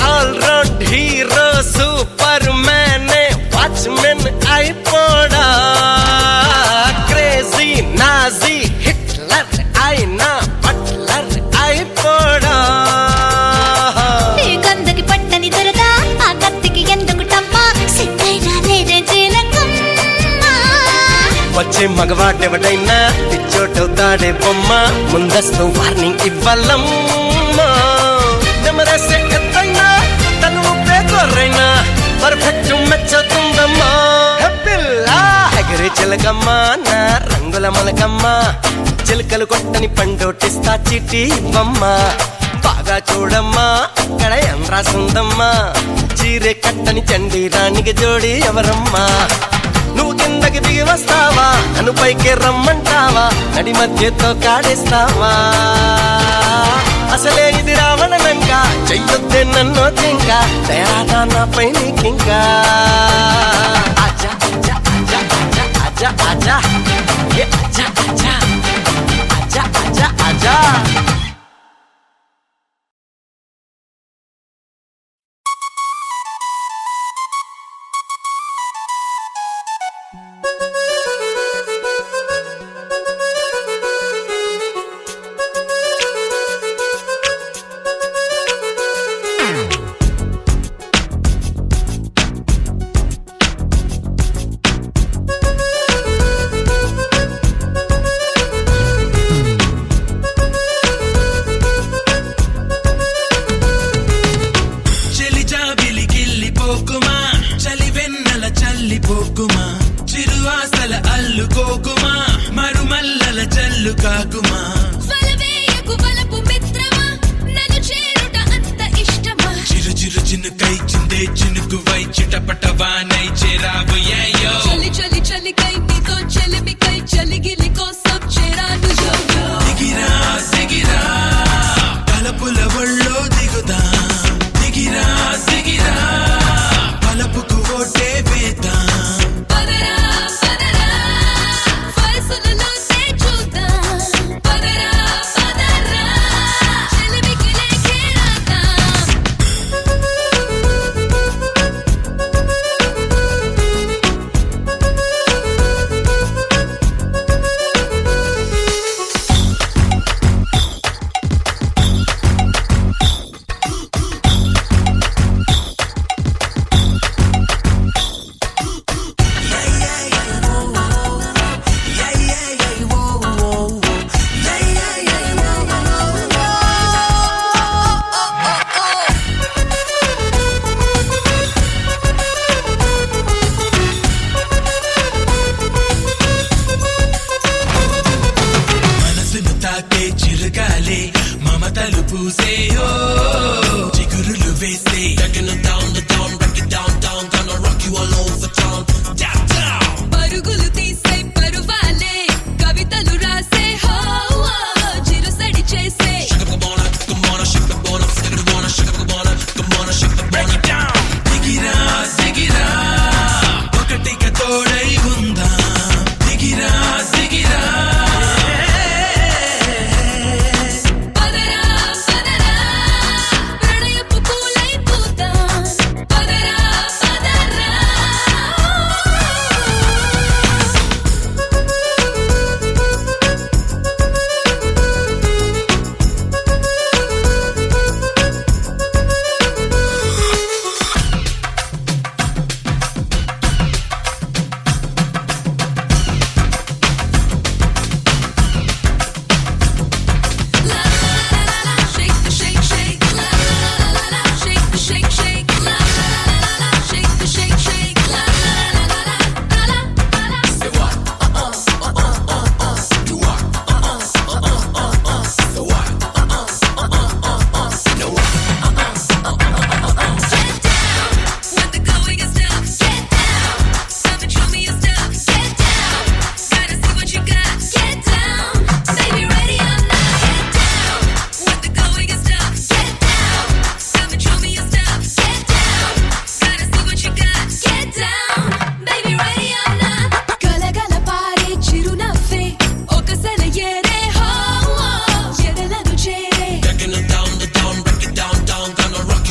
All round hero superman watchman అయిపోడా crazy Nazi Hitler అయినా butler అయిపోడా గందకి పట్టని దొరదా ఆ కత్తికి ఎందుకు టమ్మా సిద్ధైనా లేదే జీలకమ్మ వచ్చే మగవాడెవడైనా పిచ్చోటవుతాడే బొమ్మ ముందస్తు వార్నింగ్ ఇవ్వాలమ్మా నెమరేసే ఎత్తైనా తను పేదోరైనా పర్ఫెక్ట్ మెచ్చుతుందమ్మా పిల్ల ఎగరే చిలకమ్మా నా రంగుల మలకమ్మ చిలకలు కొట్టని పండోటిస్తా చిట్టి ఇవ్వమ్మా బాగా చూడమ్మా అక్కడ ఏం రాసుందమ్మా చీరే కట్టని చండీ రాణికి జోడి ఎవరమ్మా నువ్వు కిందకి దిగి వస్తావా నన్ను పైకి రమ్మంటావా నడి మధ్యతో కాడేస్తావా అసలే ఇది రావణనంక చెయ్యొద్దే నన్ను ఇంకా తయారా నాపై నీకింకా ఆజా ఆజా ఆజా ఆజా ఆజా ఏ ఆజా ఆజా ఆజా ఆజా ఆజా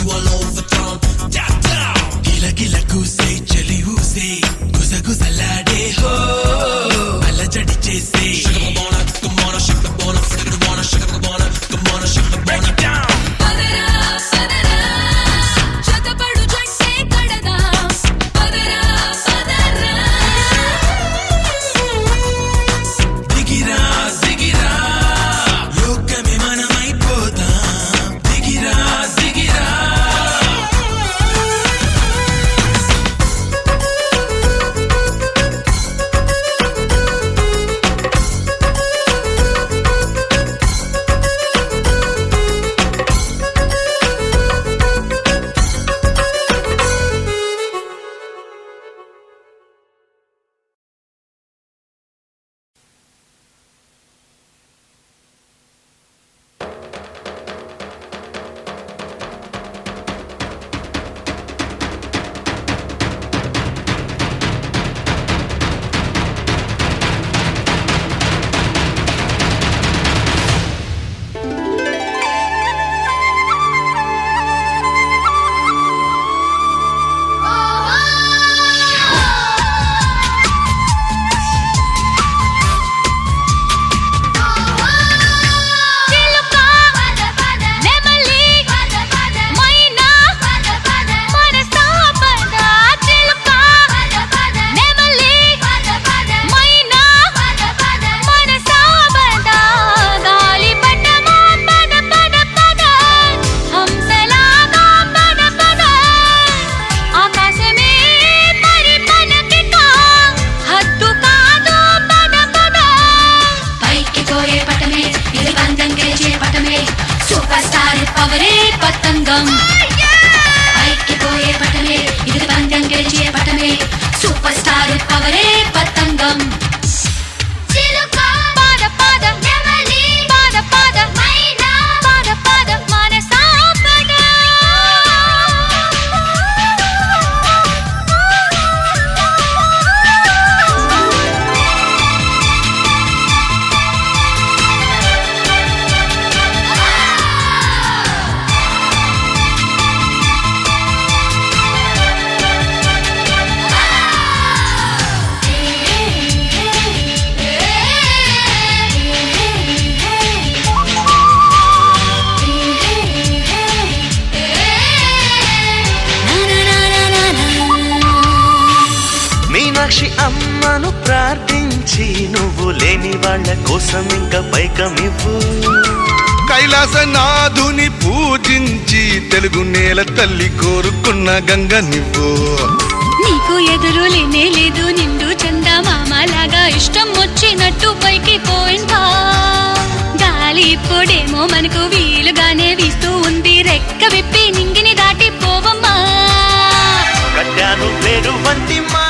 you all over town. Gila gila goose, chali use, guza guza lade ho. Alajadi chase, shake the bona, come on, shake the bona, shake the bona, shake the bona, come on, shake the bona. Break it down. Meenakshi అమ్మను ప్రార్థించి నువ్వు లేని వాళ్ళ కోసం ఇంకా పైకమివ్వు. కైలాసనాథుని పూజించి తెలుగు నేల తల్లి కోరుకున్న గంగ నువ్వు. నీకు ఎదురు లేనే లేదు నిండు చందమామలాగా ఇష్టం వచ్చినట్టు పైకి పోయిందా. గాలి ఇప్పుడేమో మనకు వీలుగానే వీస్తూ ఉంది, రెక్క విప్పి నింగిని దాటి పోవమ్మా. కట్టాను పేరు వంటి మా